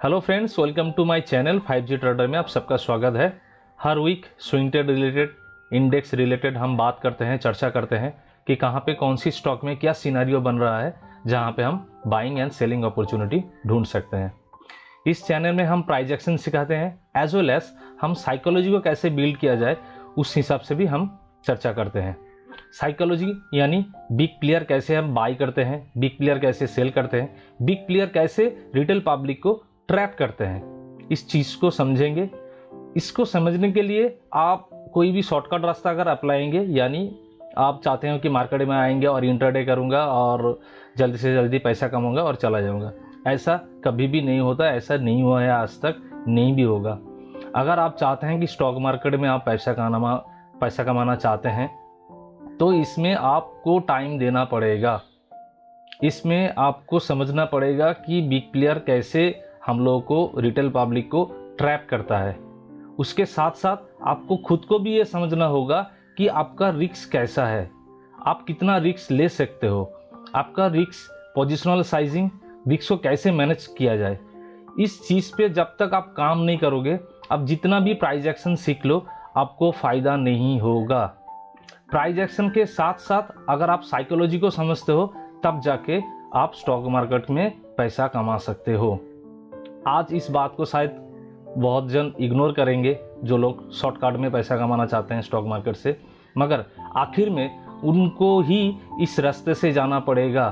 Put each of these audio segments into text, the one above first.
Hello friends, welcome to my channel 5G trader में आप सबका स्वागत है। हर week swing trade related, index related हम बात करते हैं, चर्चा करते हैं कि कहाँ पे कौन सी स्टॉक में क्या सिनेरियो बन रहा है जहाँ पे हम बाइंग एंड सेलिंग अपॉर्चुनिटी ढूंढ सकते हैं। इस चैनल में हम प्राइस एक्शन सिखाते हैं, एज वेल एज हम साइकोलॉजी को कैसे बिल्ड किया जाए उस हिसाब से भी हम चर्चा करते हैं। साइकोलॉजी यानी बिग प्लेयर कैसे हम बाई करते हैं, बिग प्लेयर कैसे सेल करते हैं, बिग प्लेयर कैसे रिटेल पब्लिक को ट्रैप करते हैं। इस चीज़ को समझेंगे। इसको समझने के लिए आप कोई भी शॉर्टकट रास्ता अगर अपनाएंगे, यानी आप चाहते हो कि मार्केट में आएंगे और इंट्राडे करूंगा और जल्दी से जल्दी पैसा कमाऊंगा और चला जाऊंगा, ऐसा कभी भी नहीं होता। ऐसा नहीं हुआ है आज तक, नहीं भी होगा। अगर आप चाहते हैं कि स्टॉक मार्केट में आप पैसा कमाना चाहते हैं तो इसमें आपको टाइम देना पड़ेगा। इसमें आपको समझना पड़ेगा कि बिग प्लेयर कैसे हम लोगों को, रिटेल पब्लिक को ट्रैप करता है। उसके साथ साथ आपको खुद को भी ये समझना होगा कि आपका रिस्क कैसा है, आप कितना रिस्क ले सकते हो, आपका रिस्क, पोजिशनल साइजिंग, रिस्क को कैसे मैनेज किया जाए। इस चीज़ पे जब तक आप काम नहीं करोगे, आप जितना भी प्राइस एक्शन सीख लो, आपको फ़ायदा नहीं होगा। प्राइस एक्शन के साथ साथ अगर आप साइकोलॉजी को समझते हो, तब जाके आप स्टॉक मार्केट में पैसा कमा सकते हो। आज इस बात को शायद बहुत जन इग्नोर करेंगे, जो लोग शॉर्टकट में पैसा कमाना चाहते हैं स्टॉक मार्केट से, मगर आखिर में उनको ही इस रास्ते से जाना पड़ेगा,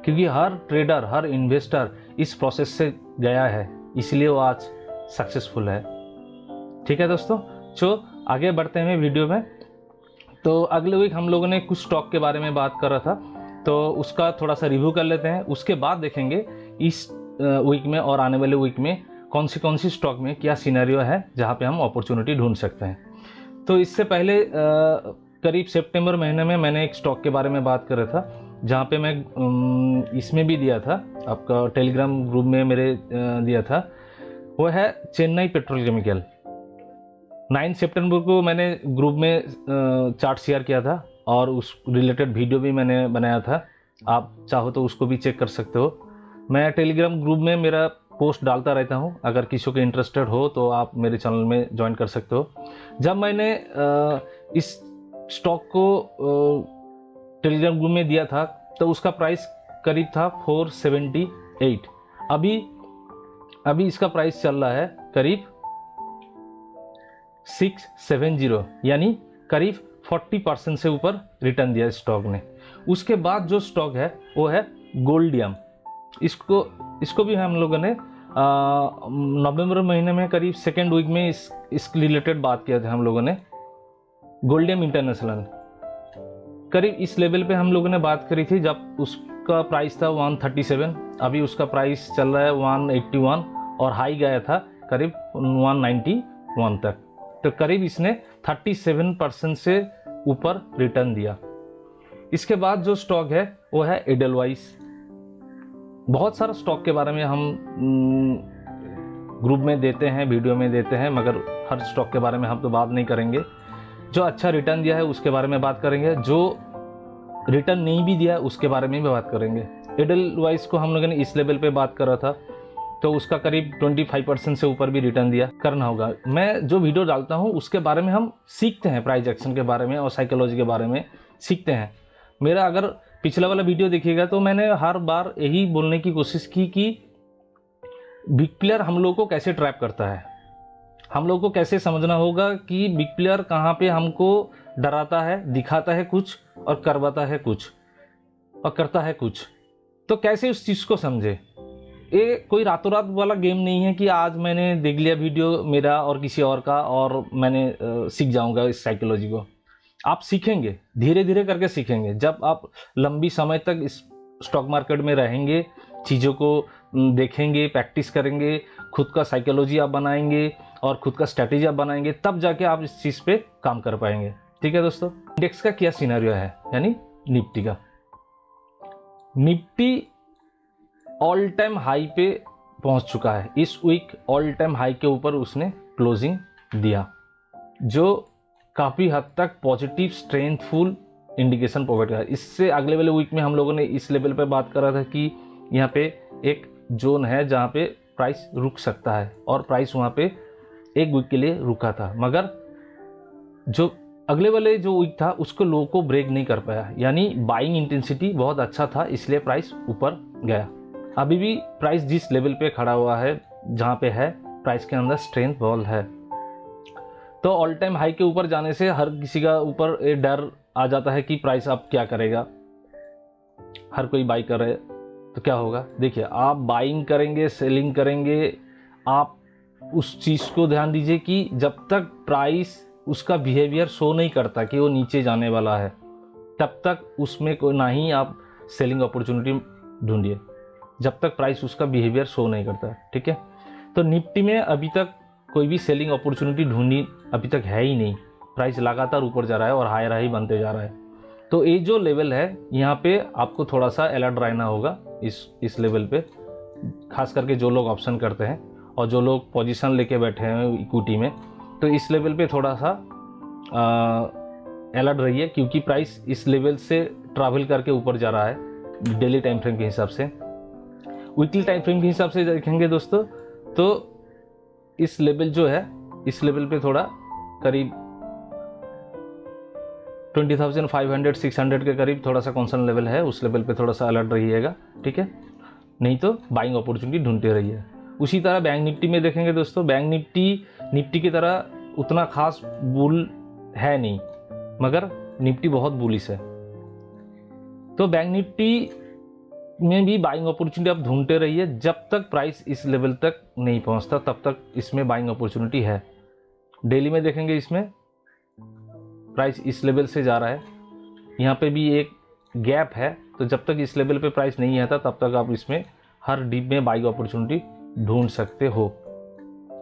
क्योंकि हर ट्रेडर, हर इन्वेस्टर इस प्रोसेस से गया है, इसलिए वो आज सक्सेसफुल है। ठीक है दोस्तों, आगे बढ़ते हैं वीडियो में। तो अगले वीक हम लोगों ने कुछ स्टॉक के बारे में बात कर रहा था, तो उसका थोड़ा सा रिव्यू कर लेते हैं। उसके बाद देखेंगे इस वीक में और आने वाले वीक में कौन सी स्टॉक में क्या सिनेरियो है जहाँ पे हम अपॉर्चुनिटी ढूंढ सकते हैं। तो इससे पहले करीब सितंबर महीने में मैंने एक स्टॉक के बारे में बात कर रहा था, जहाँ पे मैं इसमें भी दिया था, आपका टेलीग्राम ग्रुप में मेरे दिया था। वो है चेन्नई पेट्रोकेमिकल। 9 सितंबर को मैंने ग्रुप में चार्ट शेयर किया था और उस रिलेटेड वीडियो भी मैंने बनाया था। आप चाहो तो उसको भी चेक कर सकते हो। मैं टेलीग्राम ग्रुप में मेरा पोस्ट डालता रहता हूं, अगर किसी को इंटरेस्टेड हो तो आप मेरे चैनल में ज्वाइन कर सकते हो। जब मैंने इस स्टॉक को टेलीग्राम ग्रुप में दिया था तो उसका प्राइस करीब था 478। अभी इसका प्राइस चल रहा है करीब 670, यानी करीब 40% से ऊपर रिटर्न दिया स्टॉक ने। उसके बाद जो स्टॉक है वो है गोल्डियम। इसको भी हम लोगों ने नवंबर महीने में करीब सेकेंड वीक में इस रिलेटेड बात किया था हम लोगों ने। गोल्डियम इंटरनेशनल करीब इस लेवल पे हम लोगों ने बात करी थी जब उसका प्राइस था 137। अभी उसका प्राइस चल रहा है 181 और हाई गया था करीब 191 तक। तो करीब इसने 37% से ऊपर रिटर्न दिया। इसके बाद जो स्टॉक है वो है एडलवाइस। बहुत सारा स्टॉक के बारे में हम ग्रुप में देते हैं, वीडियो में देते हैं, मगर हर स्टॉक के बारे में हम तो बात नहीं करेंगे। जो अच्छा रिटर्न दिया है उसके बारे में बात करेंगे, जो रिटर्न नहीं भी दिया है उसके बारे में भी बात करेंगे। एडलवाइस को हम लोगों ने इस लेवल पे बात कर रहा था तो उसका करीब 25% से ऊपर भी रिटर्न दिया। करना होगा, मैं जो वीडियो डालता हूँ उसके बारे में हम सीखते हैं, प्राइस एक्शन के बारे में और साइकोलॉजी के बारे में सीखते हैं। मेरा अगर पिछला वाला वीडियो देखिएगा तो मैंने हर बार यही बोलने की कोशिश की कि बिग प्लेयर हम लोग को कैसे ट्रैप करता है। हम लोग को कैसे समझना होगा कि बिग प्लेयर कहाँ पे हमको डराता है, दिखाता है कुछ और करवाता है कुछ और करता है कुछ। तो कैसे उस चीज़ को समझे। ये कोई रातों रात वाला गेम नहीं है कि आज मैंने देख लिया वीडियो मेरा और किसी और का और मैंने सीख जाऊंगा इस साइकोलॉजी को। आप सीखेंगे, धीरे धीरे करके सीखेंगे। जब आप लंबी समय तक इस स्टॉक मार्केट में रहेंगे, चीज़ों को देखेंगे, प्रैक्टिस करेंगे, खुद का साइकोलॉजी आप बनाएंगे और खुद का स्ट्रैटेजी आप बनाएंगे, तब जाके आप इस चीज़ पे काम कर पाएंगे। ठीक है दोस्तों, इंडेक्स का क्या सिनेरियो है, यानी निफ्टी का। निफ्टी ऑल टाइम हाई पे पहुंच चुका है। इस वीक ऑल टाइम हाई के ऊपर उसने क्लोजिंग दिया, जो काफ़ी हद तक पॉजिटिव स्ट्रेंथफुल इंडिकेशन प्रोवाइड करा। इससे अगले वाले वीक में हम लोगों ने इस लेवल पे बात करा था कि यहाँ पे एक जोन है जहाँ पे प्राइस रुक सकता है, और प्राइस वहाँ पे एक वीक के लिए रुका था, मगर जो अगले वाले जो वीक था उसको लो को ब्रेक नहीं कर पाया, यानी बाइंग इंटेंसिटी बहुत अच्छा था, इसलिए प्राइस ऊपर गया। अभी भी प्राइस जिस लेवल पे खड़ा हुआ है, जहाँ पे है, प्राइस के अंदर स्ट्रेंथ बहुत है। तो ऑल टाइम हाई के ऊपर जाने से हर किसी का ऊपर ये डर आ जाता है कि प्राइस अब क्या करेगा। हर कोई बाई कर रहे तो क्या होगा। देखिए, आप बाइंग करेंगे, सेलिंग करेंगे, आप उस चीज़ को ध्यान दीजिए कि जब तक प्राइस उसका बिहेवियर शो नहीं करता कि वो नीचे जाने वाला है, तब तक उसमें कोई ना ही आप सेलिंग अपॉर्चुनिटी ढूंढिए, जब तक प्राइस उसका बिहेवियर शो नहीं करता। ठीक है, तो निफ्टी में अभी तक कोई भी सेलिंग अपॉर्चुनिटी ढूंढी अभी तक है ही नहीं। प्राइस लगातार ऊपर जा रहा है और हायर हाई बनते जा रहा है। तो ये जो लेवल है, यहाँ पे आपको थोड़ा सा अलर्ट रहना होगा इस लेवल पे, खास करके जो लोग ऑप्शन करते हैं और जो लोग पोजीशन लेके बैठे हैं इक्विटी में, तो इस लेवल पे थोड़ा सा अलर्ट रहिए, क्योंकि प्राइस इस लेवल से ट्रैवल करके ऊपर जा रहा है डेली टाइम फ्रेम के हिसाब से। वीकली टाइम फ्रेम के हिसाब से देखेंगे दोस्तों, तो इस लेवल जो है, इस लेवल पे थोड़ा करीब 20,500 600 के करीब थोड़ा सा कॉन्सर्न लेवल है, उस लेवल पे थोड़ा सा अलर्ट रहिएगा। ठीक है, नहीं तो बाइंग अपॉर्चुनिटी ढूंढते रहिए। उसी तरह बैंक निफ्टी में देखेंगे दोस्तों, बैंक निफ्टी की तरह उतना खास बुल है नहीं, मगर निफ्टी बहुत बुलिश है। तो बैंक निफ्टी में भी बाइंग अपॉर्चुनिटी आप ढूंढते रहिए, जब तक प्राइस इस लेवल तक नहीं पहुंचता तब तक इसमें बाइंग अपॉर्चुनिटी है। डेली में देखेंगे, इसमें प्राइस इस लेवल से जा रहा है, यहाँ पे भी एक गैप है, तो जब तक इस लेवल पे प्राइस नहीं आता तब तक आप इसमें हर डीप में बाइंग अपॉर्चुनिटी ढूंढ सकते हो।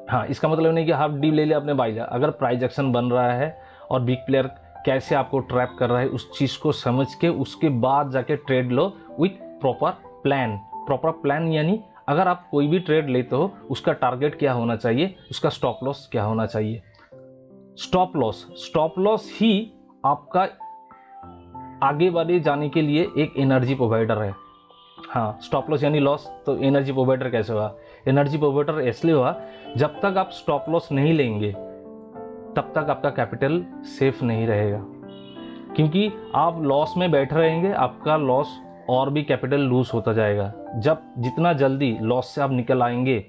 हाँ, इसका मतलब नहीं कि हाफ डीप ले लिया आपने बाई लिया। अगर प्राइस एक्शन बन रहा है और बिग प्लेयर कैसे आपको ट्रैप कर रहा है, उस चीज़ को समझ के उसके बाद जाके trade low with proper plan. Proper plan यानी अगर आप कोई भी ट्रेड लेते हो, उसका टारगेट क्या होना चाहिए, उसका स्टॉप लॉस क्या होना चाहिए। स्टॉप लॉस ही आपका आगे बढ़े जाने के लिए एक एनर्जी प्रोवाइडर है। हाँ, स्टॉप लॉस यानी लॉस, तो एनर्जी प्रोवाइडर कैसे हुआ? एनर्जी प्रोवाइडर इसलिए हुआ, जब तक आप स्टॉप लॉस नहीं लेंगे तब तक आपका कैपिटल सेफ नहीं रहेगा, क्योंकि आप लॉस में बैठे रहेंगे, आपका लॉस और भी कैपिटल लूज होता जाएगा। जब जितना जल्दी लॉस से आप निकल आएंगे,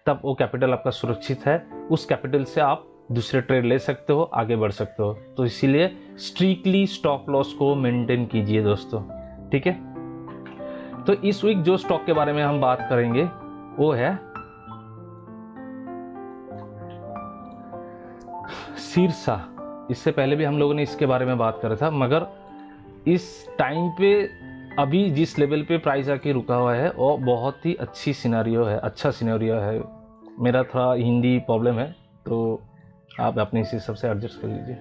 तब वो कैपिटल आपका सुरक्षित है, उस कैपिटल से आप दूसरे ट्रेड ले सकते हो, आगे बढ़ सकते हो। तो इसीलिए स्ट्रिक्टली स्टॉप लॉस को मेंटेन कीजिए दोस्तों। ठीक है, तो इस वीक जो स्टॉक के बारे में हम बात करेंगे वो है शीर्षा। इससे पहले भी हम लोगों ने इसके बारे में बात करा था, मगर इस टाइम पे अभी जिस लेवल पे प्राइस आके रुका हुआ है वो बहुत ही अच्छी सिनेरियो है, अच्छा सिनेरियो है। मेरा थोड़ा हिंदी प्रॉब्लम है, तो आप अपने इसी सबसे एडजस्ट कर लीजिए।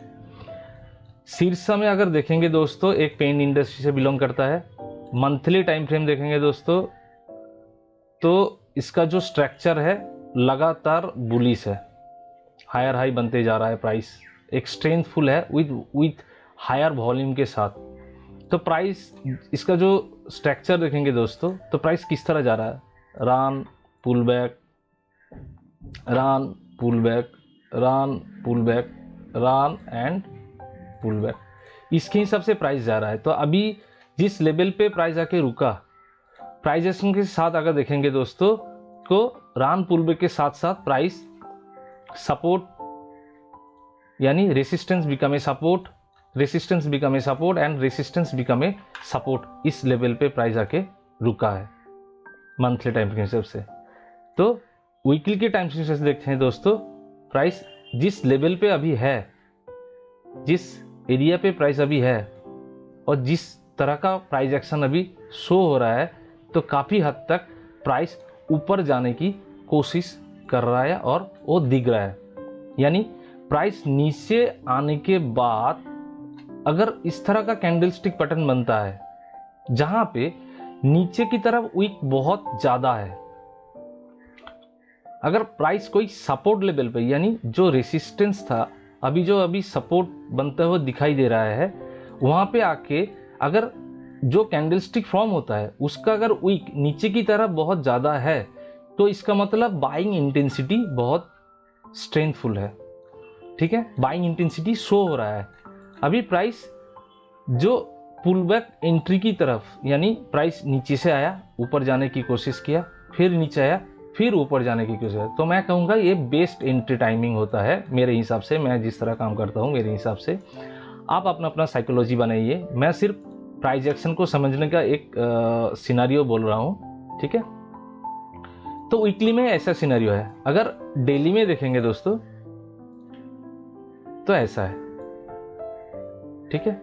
शीर्षा में अगर देखेंगे दोस्तों, एक पेन इंडस्ट्री से बिलोंग करता है। मंथली टाइम फ्रेम देखेंगे दोस्तों, तो इसका जो स्ट्रक्चर है लगातार बुलिश है, हायर हाई बनते जा रहा है, प्राइस एक स्ट्रेंथफुल है विथ हायर वॉल्यूम के साथ। तो प्राइस इसका जो स्ट्रक्चर देखेंगे दोस्तों, तो प्राइस किस तरह जा रहा है, run pull back, run pull back, run pull back, run and pull back, इसके हिसाब से प्राइस जा रहा है। तो अभी जिस लेवल पे प्राइस आके रुका, प्राइस एक्शन के साथ अगर देखेंगे दोस्तों, तो रन पुल बैक के साथ साथ प्राइस सपोर्ट यानी resistance become a support, resistance become a support and resistance become a support, इस लेवल पे प्राइस आके रुका है मंथली टाइम के हिसाब से। तो वीकली के टाइम से देखते हैं दोस्तों, प्राइस जिस लेवल पे अभी है, जिस एरिया पे प्राइस अभी है और जिस तरह का प्राइस एक्शन अभी शो हो रहा है, तो काफ़ी हद तक प्राइस ऊपर जाने की कोशिश कर रहा है और वो दिख रहा है। यानी प्राइस नीचे आने के बाद अगर इस तरह का कैंडलस्टिक पैटर्न बनता है जहां पे नीचे की तरफ वीक बहुत ज़्यादा है, अगर प्राइस कोई सपोर्ट लेवल पे, यानी जो रेसिस्टेंस था अभी सपोर्ट बनते हुए दिखाई दे रहा है, वहाँ पे आके अगर जो कैंडलस्टिक फॉर्म होता है उसका अगर वीक नीचे की तरफ बहुत ज़्यादा है, तो इसका मतलब बाइंग इंटेंसिटी बहुत स्ट्रेंथफुल है, ठीक है, बाइंग इंटेंसिटी शो हो रहा है। अभी प्राइस जो पुल बैक एंट्री की तरफ, यानी प्राइस नीचे से आया, ऊपर जाने की कोशिश किया, फिर नीचे आया, फिर ऊपर जाने की कोशिश, तो मैं कहूँगा ये बेस्ट एंट्री टाइमिंग होता है मेरे हिसाब से। मैं जिस तरह काम करता हूँ मेरे हिसाब से, आप अपना अपना साइकोलॉजी बनाइए। मैं सिर्फ प्राइस एक्शन को समझने का एक सिनारियो बोल रहा हूँ, ठीक है। तो वीकली में ऐसा सिनारियो है। अगर डेली में देखेंगे दोस्तों तो ऐसा है, ठीक है।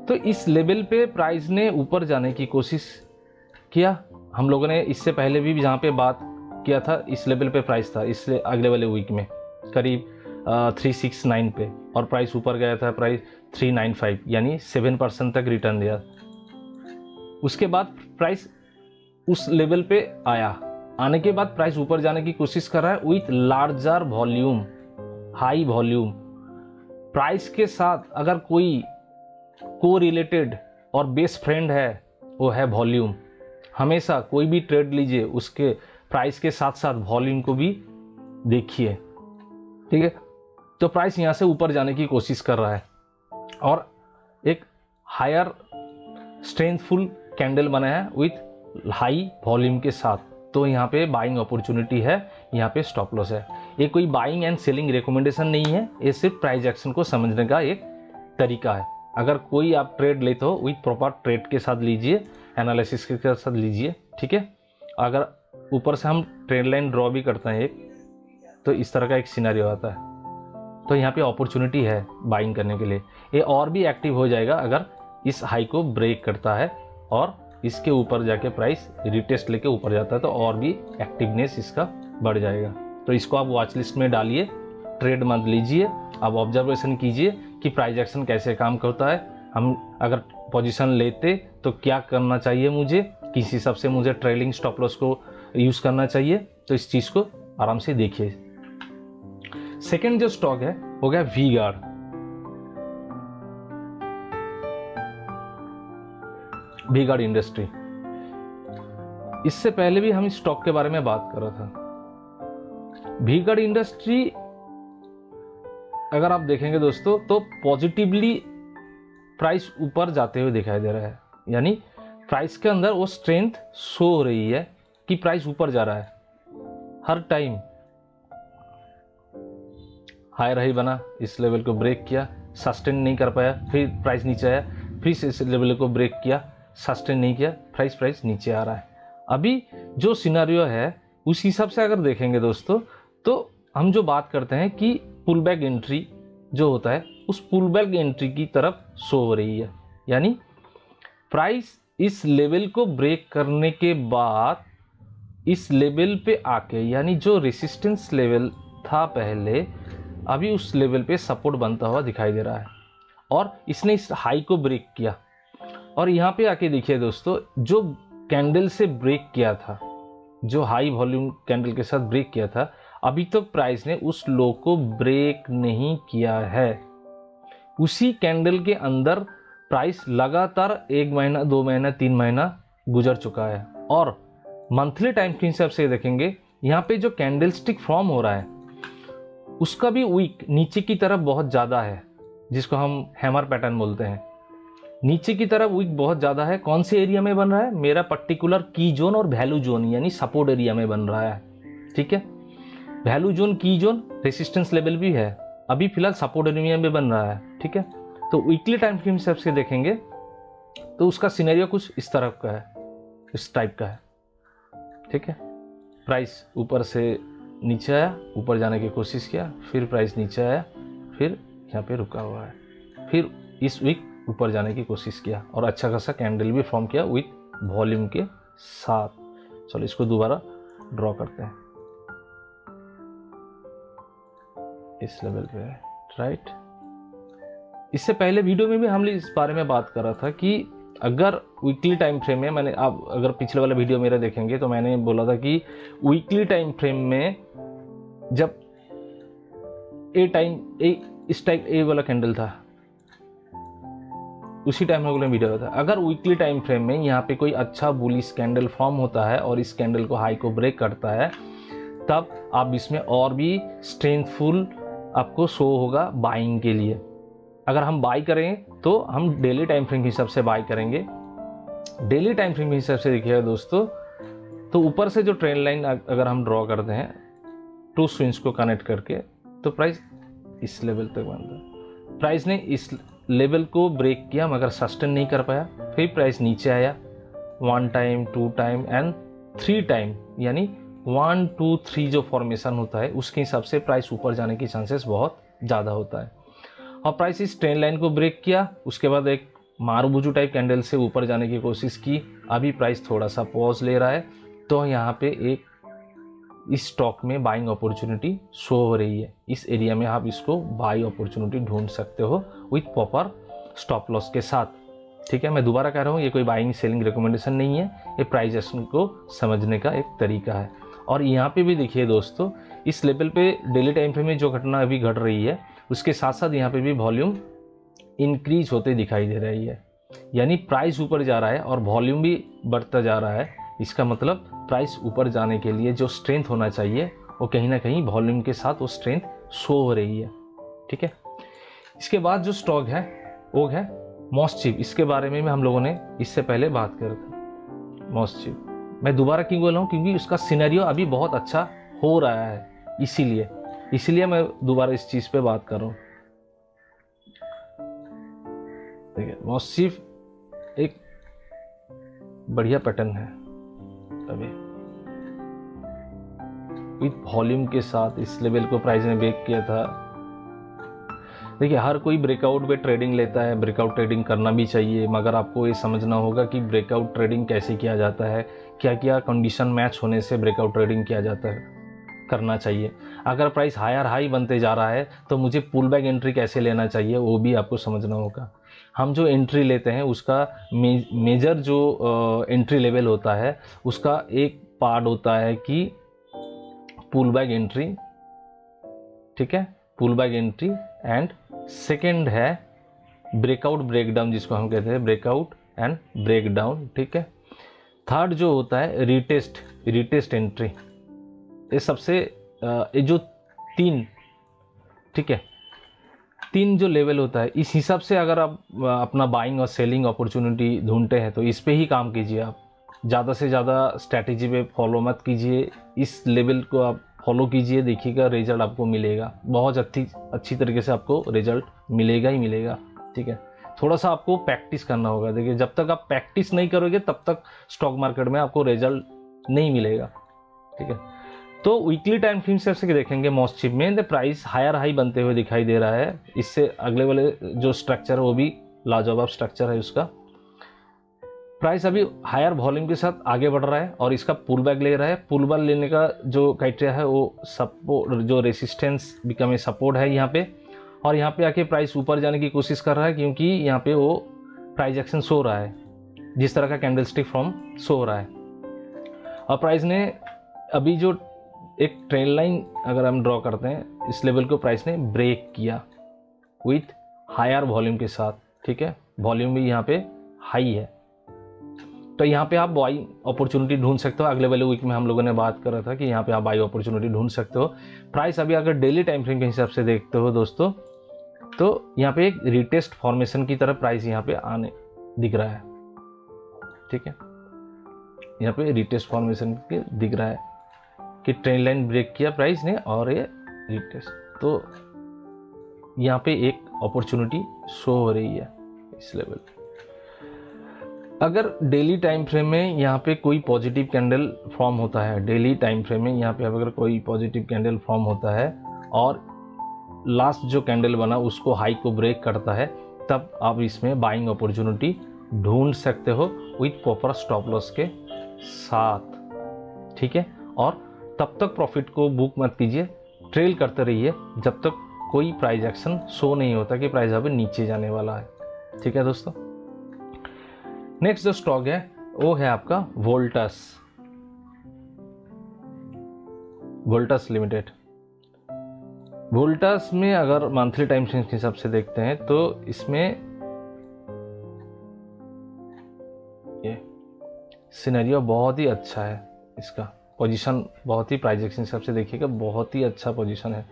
तो इस लेवल पे प्राइस ने ऊपर जाने की कोशिश किया। हम लोगों ने इससे पहले भी जहाँ पे बात किया था, इस लेवल पे प्राइस था, इसलिए अगले वाले वीक में करीब 369 पे, और प्राइस ऊपर गया था, प्राइस 395, यानी 7% तक रिटर्न दिया। उसके बाद प्राइस उस लेवल पे आया, आने के बाद प्राइस ऊपर जाने की कोशिश कर रहा है with larger volume, high volume. Price के साथ अगर कोई को रिलेटेड और बेस्ट फ्रेंड है, वो है वॉल्यूम। हमेशा कोई भी ट्रेड लीजिए, उसके प्राइस के साथ साथ वॉल्यूम को भी देखिए, ठीक है। तो प्राइस यहाँ से ऊपर जाने की कोशिश कर रहा है और एक हायर स्ट्रेंथफुल कैंडल बना है विथ हाई वॉल्यूम के साथ, तो यहाँ पे बाइंग अपॉर्चुनिटी है, यहाँ पे स्टॉप लॉस है। ये कोई बाइंग एंड सेलिंग रिकमेंडेशन नहीं है, ये सिर्फ प्राइस एक्शन को समझने का एक तरीका है। अगर कोई आप ट्रेड लेते हो विथ प्रॉपर ट्रेड के साथ लीजिए, एनालिसिस के साथ लीजिए, ठीक है। अगर ऊपर से हम ट्रेड लाइन ड्रॉ भी करते हैं एक, तो इस तरह का एक सिनेरियो आता है, तो यहाँ पे अपॉर्चुनिटी है बाइंग करने के लिए। ये और भी एक्टिव हो जाएगा अगर इस हाई को ब्रेक करता है और इसके ऊपर जाके प्राइस रिटेस्ट लेके ऊपर जाता है, तो और भी एक्टिवनेस इसका बढ़ जाएगा। तो इसको आप वॉच लिस्ट में डालिए, ट्रेड मत लीजिए, आप ऑब्जर्वेशन कीजिए कि प्राइस एक्शन कैसे काम करता है। हम अगर पोजीशन लेते तो क्या करना चाहिए मुझे, किस हिसाब से मुझे ट्रेलिंग स्टॉप लॉस को यूज़ करना चाहिए, तो इस चीज़ को आराम से देखिए। सेकेंड जो स्टॉक है हो गया V guard. V guard industry, इससे पहले भी हम इस स्टॉक के बारे में बात कर रहा था। वी गार्ड इंडस्ट्री अगर आप देखेंगे दोस्तों तो पॉजिटिवली प्राइस ऊपर जाते हुए दिखाई दे रहा है, यानी प्राइस के अंदर वो स्ट्रेंथ शो हो रही है कि प्राइस ऊपर जा रहा है। हर टाइम हायर हाई बना, इस लेवल को ब्रेक किया, सस्टेन नहीं कर पाया, फिर प्राइस नीचे आया, फिर इस लेवल को ब्रेक किया, सस्टेन नहीं किया, प्राइस नीचे आ रहा है। अभी जो सिनेरियो है उस हिसाब से अगर देखेंगे दोस्तों, तो हम जो बात करते हैं कि पुल बैक एंट्री जो होता है, उस पुल बैक एंट्री की तरफ शो हो रही है, यानी प्राइस इस लेवल को ब्रेक करने के बाद इस लेवल पे आके, यानी जो रेसिस्टेंस लेवल था पहले, अभी उस लेवल पे सपोर्ट बनता हुआ दिखाई दे रहा है और इसने इस हाई को ब्रेक किया। और यहाँ पे आके देखिए दोस्तों, जो कैंडल से ब्रेक किया था, जो हाई वॉल्यूम कैंडल के साथ ब्रेक किया था, अभी तक तो प्राइस ने उस लो को ब्रेक नहीं किया है। उसी कैंडल के अंदर प्राइस लगातार 1 महीना, 2 महीना, 3 महीना गुजर चुका है। और मंथली टाइम के हिसाब से देखेंगे, यहाँ पे जो कैंडल स्टिक फॉर्म हो रहा है उसका भी वीक नीचे की तरफ बहुत ज़्यादा है, जिसको हम हैमर पैटर्न बोलते हैं। नीचे की तरफ वीक बहुत ज़्यादा है। कौन से एरिया में बन रहा है? मेरा पर्टिकुलर की जोन और वैल्यू जोन, यानी सपोर्ट एरिया में बन रहा है, ठीक है। वैल्यू जोन, की जोन, रेसिस्टेंस लेवल भी है, अभी फिलहाल सपोर्ट एरिया में बन रहा है, ठीक है। तो वीकली टाइम फ्रेम हिसाब से देखेंगे तो उसका सिनेरियो कुछ इस तरफ का है, इस टाइप का है, ठीक है। प्राइस ऊपर से नीचे आया, ऊपर जाने की कोशिश किया, फिर प्राइस नीचे आया, फिर यहाँ पे रुका हुआ है, फिर इस वीक ऊपर जाने की कोशिश किया और अच्छा खासा कैंडल भी फॉर्म किया विथ वॉल्यूम के साथ। चलो इसको दोबारा ड्रॉ करते हैं, इस लेवल पे है, राइट। इससे पहले वीडियो में भी हमने इस बारे में बात कर रहा था कि अगर वीकली टाइम फ्रेम में, मैंने, आप अगर पिछले वाला वीडियो मेरा देखेंगे तो मैंने बोला था कि वीकली टाइम फ्रेम में जब इस टाइप ए वाला कैंडल था, उसी टाइम हम लोगों ने वीडियो बताया। अगर वीकली टाइम फ्रेम में यहाँ पे कोई अच्छा बुलिश कैंडल फॉर्म होता है और इस कैंडल को हाई को ब्रेक करता है, तब आप इसमें और भी स्ट्रेंथफुल आपको शो होगा बाइंग के लिए। अगर हम बाई करें तो हम डेली टाइम फ्रेम के हिसाब से बाई करेंगे। डेली टाइम फ्रेम के हिसाब से देखिएगा दोस्तों, तो ऊपर से जो ट्रेंड लाइन अगर हम ड्रॉ करते हैं टू स्विंग्स को कनेक्ट करके, तो प्राइस इस लेवल तक बनता है। प्राइस ने इस लेवल को ब्रेक किया मगर सस्टेन नहीं कर पाया, फिर प्राइस नीचे आया 1 टाइम 2 टाइम एंड 3 टाइम, यानी 1 2 3 जो फॉर्मेशन होता है उसके हिसाब से प्राइस ऊपर जाने की चांसेस बहुत ज़्यादा होता है। और प्राइस इस ट्रेंड लाइन को ब्रेक किया, उसके बाद एक मारुबुजू टाइप कैंडल से ऊपर जाने की कोशिश की। अभी प्राइस थोड़ा सा पॉज ले रहा है, तो यहाँ पे एक इस स्टॉक में बाइंग अपॉर्चुनिटी शो हो रही है। इस एरिया में आप इसको बाई अपॉर्चुनिटी ढूंढ सकते हो विथ प्रॉपर स्टॉप लॉस के साथ। ठीक है, मैं दोबारा कह रहा हूँ, ये कोई बाइंग सेलिंग रिकमेंडेशन नहीं है, ये प्राइस एक्शन को समझने का एक तरीका है। और यहाँ पे भी देखिए दोस्तों, इस लेवल पे डेली टाइम फ्रेम में जो घटना अभी घट रही है उसके साथ साथ यहाँ पे भी वॉल्यूम इंक्रीज होते दिखाई दे रही है, यानी प्राइस ऊपर जा रहा है और वॉल्यूम भी बढ़ता जा रहा है। इसका मतलब प्राइस ऊपर जाने के लिए जो स्ट्रेंथ होना चाहिए वो कहीं ना कहीं वॉल्यूम के साथ वो स्ट्रेंथ शो हो रही है। ठीक है, इसके बाद जो स्टॉक है वो है मॉसचिप। इसके बारे में हम लोगों ने इससे पहले बात कर था। मॉसचिप मैं दोबारा क्यों बोल रहा हूँ, क्योंकि उसका सिनेरियो अभी बहुत अच्छा हो रहा है, इसीलिए मैं दोबारा इस चीज़ पे बात कर रहा हूँ। देखिए, मॉसचिप एक बढ़िया पैटर्न है अभी विथ वॉल्यूम के साथ। इस लेवल को प्राइस ने ब्रेक किया था। देखिए, हर कोई ब्रेकआउट पे ट्रेडिंग लेता है, ब्रेकआउट ट्रेडिंग करना भी चाहिए, मगर आपको ये समझना होगा कि ब्रेकआउट ट्रेडिंग कैसे किया जाता है, क्या क्या कंडीशन मैच होने से ब्रेकआउट ट्रेडिंग किया जाता है, करना चाहिए। अगर प्राइस हायर हाई बनते जा रहा है तो मुझे पुल बैक एंट्री कैसे लेना चाहिए वो भी आपको समझना होगा। हम जो एंट्री लेते हैं उसका मेजर जो एंट्री लेवल होता है उसका एक पार्ट होता है कि पुल बैक एंट्री, ठीक है, pull back entry, and second है ब्रेकआउट ब्रेकडाउन, जिसको हम कहते हैं ब्रेकआउट एंड ब्रेकडाउन। ठीक है, थर्ड जो होता है रिटेस्ट एंट्री। ये सबसे ये जो तीन, ठीक है, तीन जो लेवल होता है, इस हिसाब से अगर आप अपना बाइंग और सेलिंग अपॉर्चुनिटी ढूंढते हैं तो इस पे ही काम कीजिए। आप ज़्यादा से ज़्यादा स्ट्रैटेजी पे फॉलो मत कीजिए, इस लेवल को आप फॉलो कीजिए, देखिएगा रिजल्ट आपको मिलेगा, बहुत अच्छी तरीके से आपको रिजल्ट मिलेगा ही मिलेगा। ठीक है, थोड़ा सा आपको प्रैक्टिस करना होगा। देखिए, जब तक आप प्रैक्टिस नहीं करोगे तब तक स्टॉक मार्केट में आपको रिजल्ट नहीं मिलेगा। ठीक है, तो वीकली टाइम फ्रेम से देखेंगे मॉसचिप में द प्राइस हायर हाई बनते हुए दिखाई दे रहा है। इससे अगले वाले जो स्ट्रक्चर है वो भी लाजवाब स्ट्रक्चर है उसका। प्राइस अभी हायर वॉल्यूम के साथ आगे बढ़ रहा है और इसका पुल बैक ले रहा है। पुल बैक लेने का जो क्राइटेरिया है वो सपोर्ट, जो रेसिस्टेंस बिकम ए सपोर्ट है यहाँ पे, और यहाँ पे आके प्राइस ऊपर जाने की कोशिश कर रहा है, क्योंकि यहाँ पे वो प्राइस एक्शन शो रहा है, जिस तरह का कैंडलस्टिक फॉर्म शो हो रहा है। और प्राइस ने अभी जो एक ट्रेंड लाइन अगर हम ड्रॉ करते हैं, इस लेवल को प्राइस ने ब्रेक किया विथ हायर वॉल्यूम के साथ। ठीक है, वॉल्यूम भी यहाँ पे हाई है, तो यहाँ पे आप बाई अपॉर्चुनिटी ढूंढ सकते हो। अगले वाले वीक में हम लोगों ने बात करा था कि यहाँ पे आप बाई अपॉर्चुनिटी ढूंढ सकते हो। प्राइस अभी अगर डेली टाइम फ्रेम के हिसाब से देखते हो दोस्तों, तो यहाँ पे एक रिटेस्ट फॉर्मेशन की तरफ प्राइस यहाँ पे आने दिख रहा है। ठीक है, यहाँ पे रिटेस्ट फॉर्मेशन के दिख रहा है कि ट्रेंड लाइन ब्रेक किया प्राइस ने और ये रिटेस्ट, तो यहाँ पे एक अपॉर्चुनिटी शो हो रही है इस लेवल। अगर डेली टाइम फ्रेम में यहाँ पे कोई पॉजिटिव कैंडल फॉर्म होता है, डेली टाइम फ्रेम में यहाँ पे अगर कोई पॉजिटिव कैंडल फॉर्म होता है और लास्ट जो कैंडल बना उसको हाई को ब्रेक करता है, तब आप इसमें बाइंग अपॉर्चुनिटी ढूंढ सकते हो विथ प्रॉपर स्टॉप लॉस के साथ। ठीक है, और तब तक प्रॉफिट को बुक मत कीजिए, ट्रेल करते रहिए जब तक कोई प्राइस एक्शन शो नहीं होता कि प्राइस अभी नीचे जाने वाला है। ठीक है दोस्तों, नेक्स्ट जो स्टॉक है वो है आपका वोल्टास लिमिटेड। वोल्टास में अगर मंथली टाइम फ्रेम के हिसाब से देखते हैं तो इसमें सिनेरियो बहुत ही अच्छा है, इसका पोजीशन बहुत ही प्राइस एक्शन हिसाब से देखिएगा बहुत ही अच्छा पोजीशन है।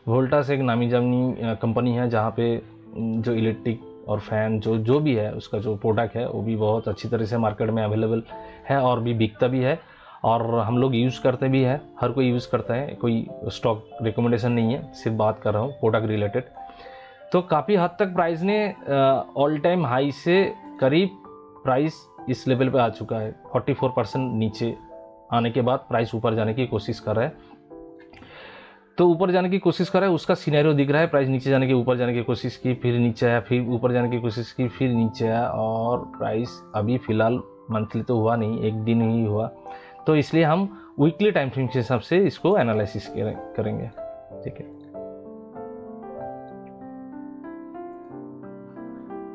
वोल्टास एक नामी जानी कंपनी है जहाँ पे जो इलेक्ट्रिक और फैन जो भी है उसका जो प्रोडक्ट है वो भी बहुत अच्छी तरह से मार्केट में अवेलेबल है और भी बिकता भी है और हम लोग यूज़ करते भी है, हर कोई यूज़ करता है, कोई स्टॉक रिकमेंडेशन नहीं है, सिर्फ बात कर रहा हूँ प्रोडक्ट रिलेटेड। तो काफ़ी हद तक प्राइस ने ऑल टाइम हाई से करीब प्राइस इस लेवल पे आ चुका है। 44% नीचे आने के बाद प्राइस ऊपर जाने की कोशिश कर रहा है। तो ऊपर जाने की कोशिश कर रहा है, उसका सिनेरियो दिख रहा है। प्राइस नीचे जाने की, ऊपर जाने की कोशिश की, फिर नीचे आया, फिर ऊपर जाने की कोशिश की, फिर नीचे आया और प्राइस अभी फ़िलहाल मंथली तो हुआ नहीं, एक दिन ही हुआ। तो इसलिए हम वीकली टाइम फ्रेम के हिसाब से इसको एनालिसिस करेंगे। ठीक है,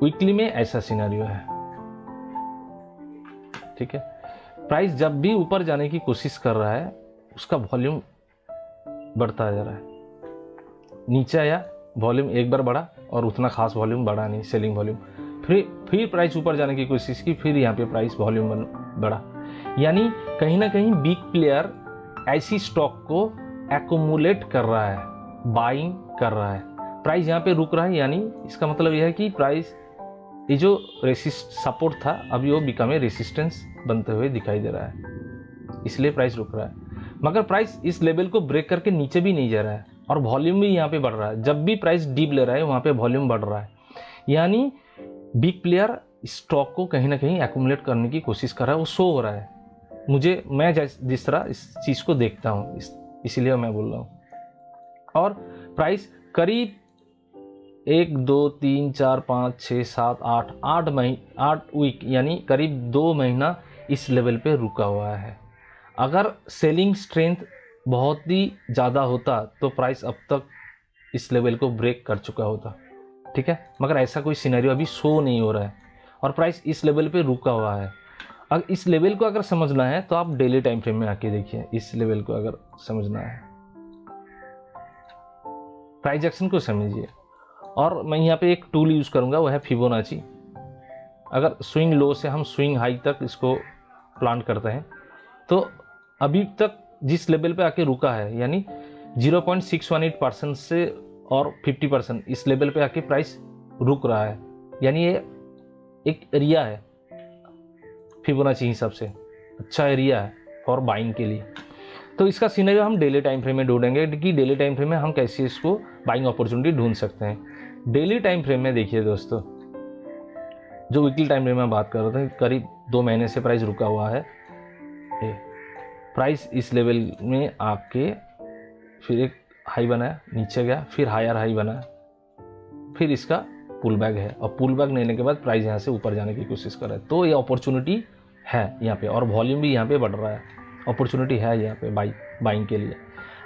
वीकली में ऐसा सिनेरियो है। ठीक है, प्राइस जब भी ऊपर जाने की कोशिश कर रहा है उसका वॉल्यूम बढ़ता जा रहा है। नीचे आया, वॉल्यूम एक बार बढ़ा और उतना खास वॉल्यूम बढ़ा नहीं, सेलिंग वॉल्यूम। फिर प्राइस ऊपर जाने की कोशिश की, फिर यहाँ पे प्राइस वॉल्यूम बढ़ा। यानी कहीं ना कहीं बिग प्लेयर ऐसी स्टॉक को एक्यूमुलेट कर रहा है, बाइंग कर रहा है। प्राइस यहाँ पे रुक रहा है, यानी इसका मतलब यह है कि प्राइस ये जो सपोर्ट था अभी वो बिकम रेसिस्टेंस बनते हुए दिखाई दे रहा है, इसलिए प्राइस रुक रहा है। मगर प्राइस इस लेवल को ब्रेक करके नीचे भी नहीं जा रहा है और वॉल्यूम भी यहाँ पे बढ़ रहा है। जब भी प्राइस डीप ले रहा है वहाँ पे वॉल्यूम बढ़ रहा है, यानी बिग प्लेयर स्टॉक को कहीं ना कहीं एक्यूमुलेट करने की कोशिश कर रहा है, वो शो हो रहा है मुझे। मैं जिस तरह इस चीज़ को देखता हूँ इसीलिए मैं बोल रहा हूँ। और प्राइस करीब 1 2 3 4 5 6 7 8 वीक यानी करीब 2 महीना इस लेवल पे रुका हुआ है। अगर सेलिंग स्ट्रेंथ बहुत ही ज़्यादा होता तो प्राइस अब तक इस लेवल को ब्रेक कर चुका होता। ठीक है, मगर ऐसा कोई सिनेरियो अभी शो नहीं हो रहा है और प्राइस इस लेवल पे रुका हुआ है। अगर इस लेवल को अगर समझना है तो आप डेली टाइम फ्रेम में आके देखिए। इस लेवल को अगर समझना है, प्राइस एक्शन को समझिए। और मैं यहाँ पे एक टूल यूज़ करूँगा, वो है फिबोनाची। अगर स्विंग लो से हम स्विंग हाई तक इसको प्लान करते हैं तो अभी तक जिस लेवल पे आके रुका है यानी 0.618% से और 50% इस लेवल पे आके प्राइस रुक रहा है, यानी ये एक एरिया है फिबोनाची हिसाब से, अच्छा एरिया है फॉर बाइंग के लिए। तो इसका सिनेरियो हम डेली टाइम फ्रेम में ढूंढेंगे कि डेली टाइम फ्रेम में हम कैसे इसको बाइंग अपॉर्चुनिटी ढूंढ सकते हैं। डेली टाइम फ्रेम में देखिए दोस्तों, जो वीकली टाइम फ्रेम में बात कर रहे थे, करीब 2 महीने से प्राइस रुका हुआ है। प्राइस इस लेवल में आके फिर एक हाई बनाया, नीचे गया, फिर हायर हाई बनाया, फिर इसका पुल बैक है और पुल बैक लेने के बाद प्राइस यहाँ से ऊपर जाने की कोशिश कर रहा है। तो ये अपॉर्चुनिटी है यहाँ पे और वॉल्यूम भी यहाँ पे बढ़ रहा है, अपॉर्चुनिटी है यहाँ पे बाइंग के लिए।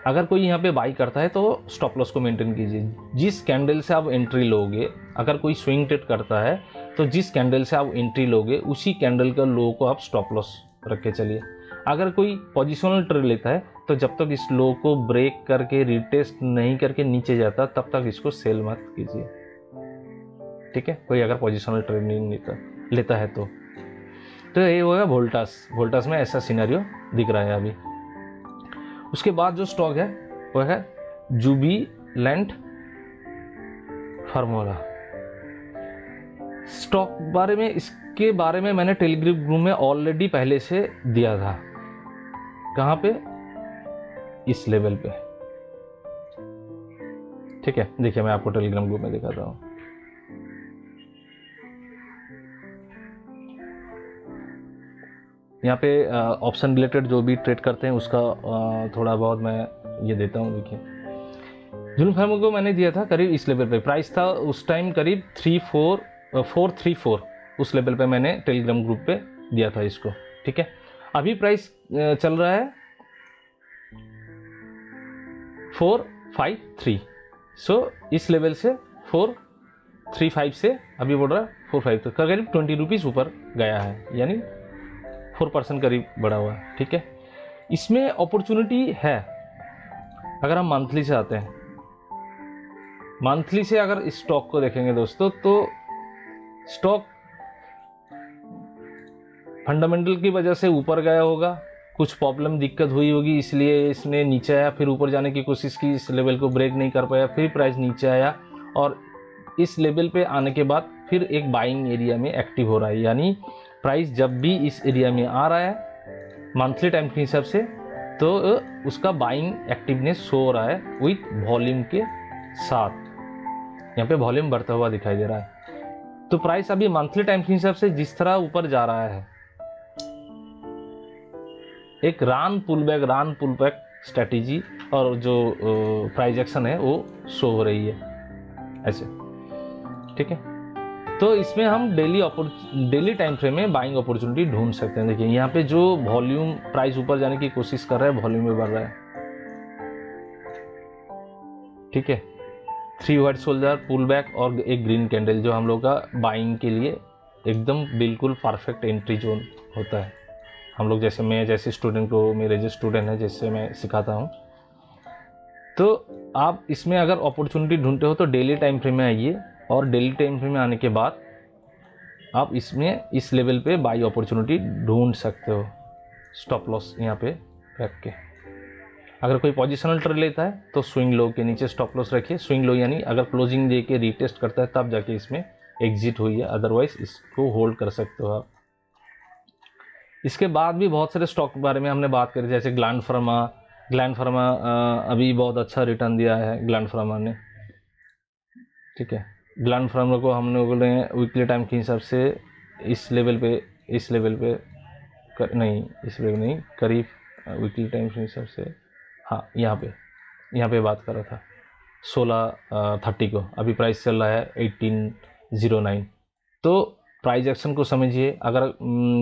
अगर कोई यहाँ पे बाई करता है तो स्टॉप लॉस को मेंटेन कीजिए। जिस कैंडल से आप एंट्री लोगे, अगर कोई स्विंग ट्रेड करता है तो जिस कैंडल से आप एंट्री लोगे उसी कैंडल का लो को आप स्टॉप लॉस रख के चलिए। अगर कोई पोजिशनल ट्रेड लेता है तो जब तक इस लो को ब्रेक करके रिटेस्ट नहीं करके नीचे जाता तब तक इसको सेल मत कीजिए। ठीक है, कोई अगर पोजिशनल ट्रेड नहीं लेता है तो ये होगा वोल्टास में ऐसा सिनेरियो दिख रहा है अभी। उसके बाद जो स्टॉक है वो है जुबिलेंट फार्मूला स्टॉक। इसके बारे में मैंने टेलीग्राम ग्रुप में ऑलरेडी पहले से दिया था। कहाँ पे? इस लेवल पे। ठीक है, देखिए मैं आपको टेलीग्राम ग्रुप में दिखाता हूँ। यहाँ पे ऑप्शन रिलेटेड जो भी ट्रेड करते हैं उसका थोड़ा बहुत मैं ये देता हूँ। देखिए जुबिलेंट फार्मूला को मैंने दिया था करीब इस लेवल पे, प्राइस था उस टाइम करीब 434 उस लेवल पे मैंने टेलीग्राम ग्रुप पे दिया था इसको। ठीक है, अभी प्राइस चल रहा है 453। सो इस लेवल से 435 से अभी बोल रहा है 45 तो करीब 20 रुपीज़ ऊपर गया है, यानी 4% करीब बढ़ा हुआ है। ठीक है, इसमें अपॉर्चुनिटी है। अगर हम मंथली से आते हैं, मंथली से अगर इस स्टॉक को देखेंगे दोस्तों तो स्टॉक फंडामेंटल की वजह से ऊपर गया होगा, कुछ प्रॉब्लम दिक्कत हुई होगी, इसलिए इसने नीचे आया, फिर ऊपर जाने की कोशिश की, इस लेवल को ब्रेक नहीं कर पाया, फिर प्राइस नीचे आया और इस लेवल पे आने के बाद फिर एक बाइंग एरिया में एक्टिव हो रहा है। यानी प्राइस जब भी इस एरिया में आ रहा है मंथली टाइम के हिसाब से, तो उसका बाइंग एक्टिवनेस शो हो रहा है विथ वॉल्यूम के साथ। यहाँ पे वॉल्यूम बढ़ता हुआ दिखाई दे रहा है। तो प्राइस अभी मंथली टाइम के हिसाब से जिस तरह ऊपर जा रहा है, एक रान पुल बैक स्ट्रेटेजी और जो प्राइस एक्शन है वो शो हो रही है ऐसे, ठीक है। तो इसमें हम डेली टाइम फ्रेम में बाइंग अपॉर्चुनिटी ढूंढ सकते हैं। देखिए यहाँ पे जो वॉल्यूम प्राइस ऊपर जाने की कोशिश कर रहा है, वॉल्यूम में बढ़ रहा है, ठीक है। 3 व्हाइट सोल्जर पुल बैक और एक ग्रीन कैंडल जो हम लोग का बाइंग के लिए एकदम बिल्कुल परफेक्ट एंट्री जोन होता है। हम लोग जैसे मैं जैसे स्टूडेंट को, मेरे जो स्टूडेंट है जिससे मैं सिखाता हूँ, तो आप इसमें अगर अपॉर्चुनिटी ढूंढते हो तो डेली टाइम फ्रेम में आइए और डेली टाइम फ्रेम में आने के बाद आप इसमें इस लेवल पे बाई अपॉर्चुनिटी ढूंढ सकते हो, स्टॉप लॉस यहाँ पे रख के। अगर कोई पोजिशनल ट्रेड लेता है तो स्विंग लो के नीचे स्टॉप लॉस रखिए। स्विंग लो यानी अगर क्लोजिंग दे के रीटेस्ट करता है तब जाके इसमें एग्जिट हुई है, अदरवाइज इसको होल्ड कर सकते हो आप। इसके बाद भी बहुत सारे स्टॉक के बारे में हमने बात करी, जैसे ग्लैंड फार्मा अभी बहुत अच्छा रिटर्न दिया है ग्लैंड फार्मा ने, ठीक है। ग्लैंड फार्मा को हम लोगों ने वीकली टाइम के हिसाब से इस लेवल पे इस लेवल नहीं करीब वीकली टाइम के हिसाब से, हाँ यहाँ पे बात कर रहा था 16:30 को, अभी प्राइस चल रहा है 1809। तो प्राइस एक्शन को समझिए। अगर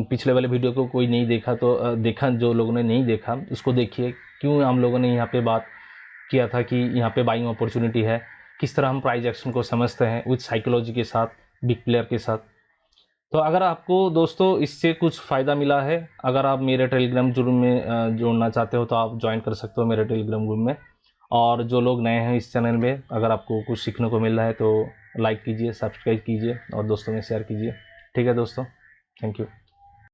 पिछले वाले वीडियो को कोई नहीं देखा तो देखा, जो लोगों ने नहीं देखा उसको देखिए, क्यों हम लोगों ने यहाँ पे बात किया था कि यहाँ पे बाइंग अपॉर्चुनिटी है, किस तरह हम प्राइस एक्शन को समझते हैं विथ साइकोलॉजी के साथ, बिग प्लेयर के साथ। तो अगर आपको दोस्तों इससे कुछ फ़ायदा मिला है, अगर आप मेरे टेलीग्राम ग्रुप में जोड़ना चाहते हो तो आप ज्वाइन कर सकते हो मेरे टेलीग्राम ग्रुप में। और जो लोग नए हैं इस चैनल में, अगर आपको कुछ सीखने को मिल रहा है तो लाइक कीजिए, सब्सक्राइब कीजिए और दोस्तों में शेयर कीजिए। ठीक है दोस्तों, थैंक यू।